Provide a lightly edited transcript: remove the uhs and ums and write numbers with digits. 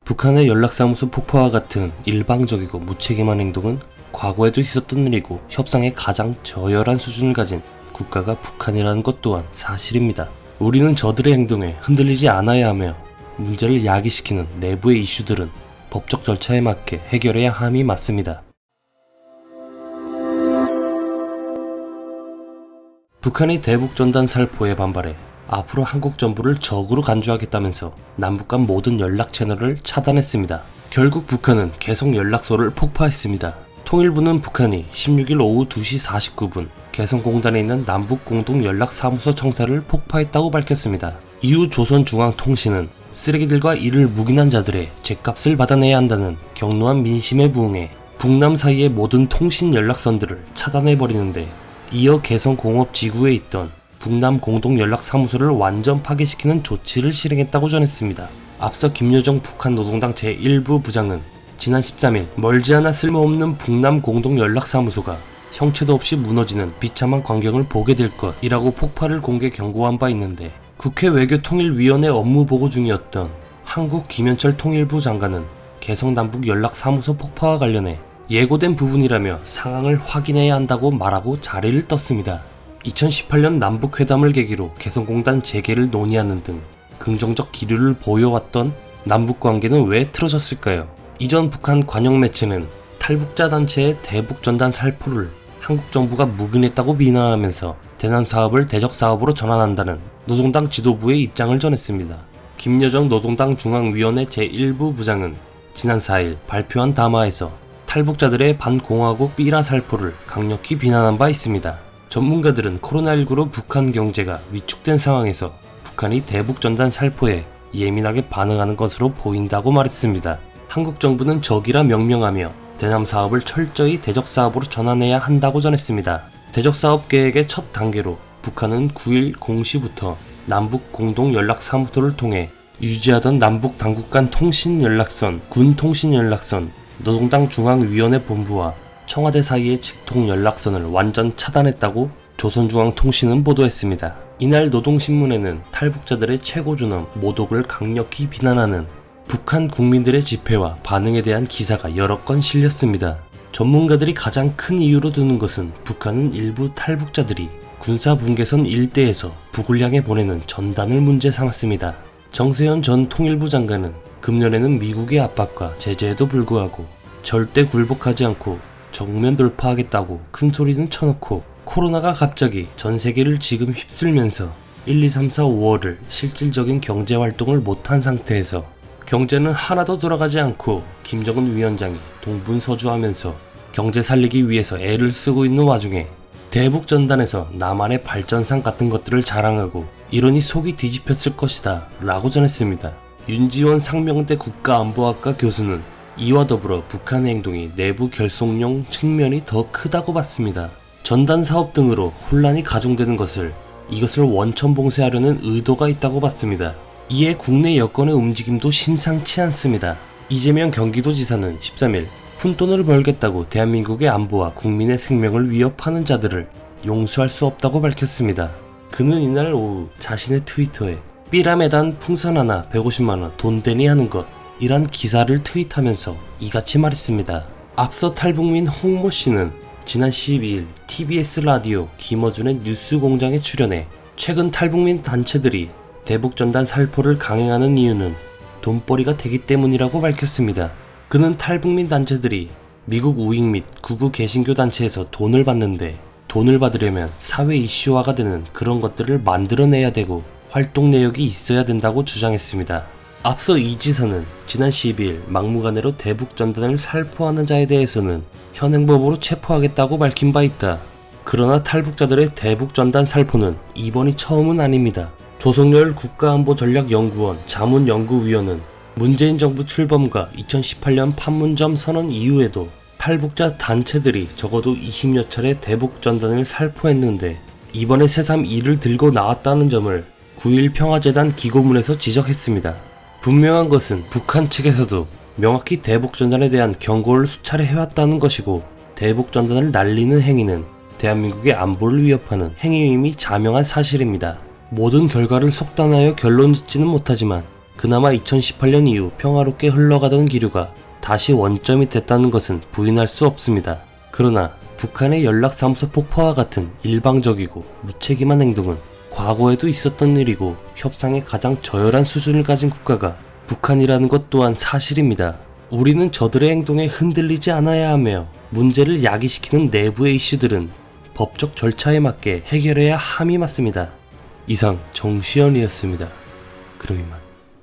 북한의 연락사무소 폭파와 같은 일방적이고 무책임한 행동은 과거에도 있었던 일이고 협상의 가장 저열한 수준을 가진 국가가 북한이라는 것 또한 사실입니다. 우리는 저들의 행동에 흔들리지 않아야 하며 문제를 야기시키는 내부의 이슈들은 법적 절차에 맞게 해결해야 함이 맞습니다. 북한이 대북전단 살포에 반발해 앞으로 한국 정부를 적으로 간주하겠다면서 남북 간 모든 연락 채널을 차단했습니다. 결국 북한은 개성 연락소를 폭파했습니다. 통일부는 북한이 16일 오후 2시 49분 개성공단에 있는 남북공동연락사무소 청사를 폭파했다고 밝혔습니다. 이후 조선중앙통신은 쓰레기들과 이를 묵인한 자들의 죗값을 받아내야 한다는 격노한 민심에 부응해 북남 사이의 모든 통신 연락선들을 차단해버리는데 이어 개성공업지구에 있던 북남 공동연락사무소를 완전 파괴시키는 조치를 실행했다고 전했습니다. 앞서 김여정 북한 노동당 제1부 부장은 지난 13일 멀지 않아 쓸모없는 북남 공동연락사무소가 형체도 없이 무너지는 비참한 광경을 보게 될 것이라고 폭파를 공개 경고한 바 있는데 국회 외교통일위원회 업무보고 중이었던 한국 김현철 통일부 장관은 개성 남북연락사무소 폭파와 관련해 예고된 부분이라며 상황을 확인해야 한다고 말하고 자리를 떴습니다. 2018년 남북회담을 계기로 개성공단 재개를 논의하는 등 긍정적 기류를 보여왔던 남북관계는 왜 틀어졌을까요? 이전 북한 관영 매체는 탈북자 단체의 대북전단 살포를 한국 정부가 묵인했다고 비난하면서 대남 사업을 대적 사업으로 전환한다는 노동당 지도부의 입장을 전했습니다. 김여정 노동당 중앙위원회 제1부 부장은 지난 4일 발표한 담화에서 탈북자들의 반공화국 삐라 살포를 강력히 비난한 바 있습니다. 전문가들은 코로나19로 북한 경제가 위축된 상황에서 북한이 대북전단 살포에 예민하게 반응하는 것으로 보인다고 말했습니다. 한국 정부는 적이라 명명하며 대남 사업을 철저히 대적 사업으로 전환해야 한다고 전했습니다. 대적 사업 계획의 첫 단계로 북한은 9일 0시부터 남북 공동연락사무소를 통해 유지하던 남북 당국 간 통신연락선, 군통신연락선, 노동당 중앙위원회 본부와 청와대 사이의 직통연락선을 완전 차단했다고 조선중앙통신은 보도했습니다. 이날 노동신문에는 탈북자들의 최고존엄, 모독을 강력히 비난하는 북한 국민들의 집회와 반응에 대한 기사가 여러 건 실렸습니다. 전문가들이 가장 큰 이유로 드는 것은 북한은 일부 탈북자들이 군사분계선 일대에서 북을 향해 보내는 전단을 문제 삼았습니다. 정세현 전 통일부 장관은 금년에는 미국의 압박과 제재에도 불구하고 절대 굴복하지 않고 정면 돌파하겠다고 큰 소리는 쳐놓고 코로나가 갑자기 전 세계를 지금 휩쓸면서 1, 2, 3, 4, 5월을 실질적인 경제활동을 못한 상태에서 경제는 하나도 돌아가지 않고 김정은 위원장이 동분서주하면서 경제 살리기 위해서 애를 쓰고 있는 와중에 대북전단에서 남한의 발전상 같은 것들을 자랑하고 이러니 속이 뒤집혔을 것이다 라고 전했습니다. 윤지원 상명대 국가안보학과 교수는 이와 더불어 북한의 행동이 내부 결속용 측면이 더 크다고 봤습니다. 전단 사업 등으로 혼란이 가중되는 이것을 원천봉쇄하려는 의도가 있다고 봤습니다. 이에 국내 여권의 움직임도 심상치 않습니다. 이재명 경기도지사는 13일 푼돈을 벌겠다고 대한민국의 안보와 국민의 생명을 위협하는 자들을 용서할 수 없다고 밝혔습니다. 그는 이날 오후 자신의 트위터에 삐라메단 풍선 하나 150만원 돈되니 하는 것 이란 기사를 트윗하면서 이같이 말했습니다. 앞서 탈북민 홍모 씨는 지난 12일 TBS 라디오 김어준의 뉴스공장에 출연해 최근 탈북민 단체들이 대북전단 살포를 강행하는 이유는 돈벌이가 되기 때문이라고 밝혔습니다. 그는 탈북민 단체들이 미국 우익 및 구구 개신교 단체에서 돈을 받는데 돈을 받으려면 사회 이슈화가 되는 그런 것들을 만들어내야 되고 활동 내역이 있어야 된다고 주장했습니다. 앞서 이 지사는 지난 12일 막무가내로 대북전단을 살포하는 자에 대해서는 현행법으로 체포하겠다고 밝힌 바 있다. 그러나 탈북자들의 대북전단 살포는 이번이 처음은 아닙니다. 조성열 국가안보전략연구원 자문연구위원은 문재인 정부 출범과 2018년 판문점 선언 이후에도 탈북자 단체들이 적어도 20여 차례 대북전단을 살포했는데 이번에 새삼 이를 들고 나왔다는 점을 9.1 평화재단 기고문에서 지적했습니다. 분명한 것은 북한 측에서도 명확히 대북전단에 대한 경고를 수차례 해왔다는 것이고 대북전단을 날리는 행위는 대한민국의 안보를 위협하는 행위임이 자명한 사실입니다. 모든 결과를 속단하여 결론 짓지는 못하지만 그나마 2018년 이후 평화롭게 흘러가던 기류가 다시 원점이 됐다는 것은 부인할 수 없습니다. 그러나 북한의 연락사무소 폭파와 같은 일방적이고 무책임한 행동은 과거에도 있었던 일이고 협상의 가장 저열한 수준을 가진 국가가 북한이라는 것 또한 사실입니다. 우리는 저들의 행동에 흔들리지 않아야 하며 문제를 야기시키는 내부의 이슈들은 법적 절차에 맞게 해결해야 함이 맞습니다. 이상 정시현이었습니다. 그럼 이만.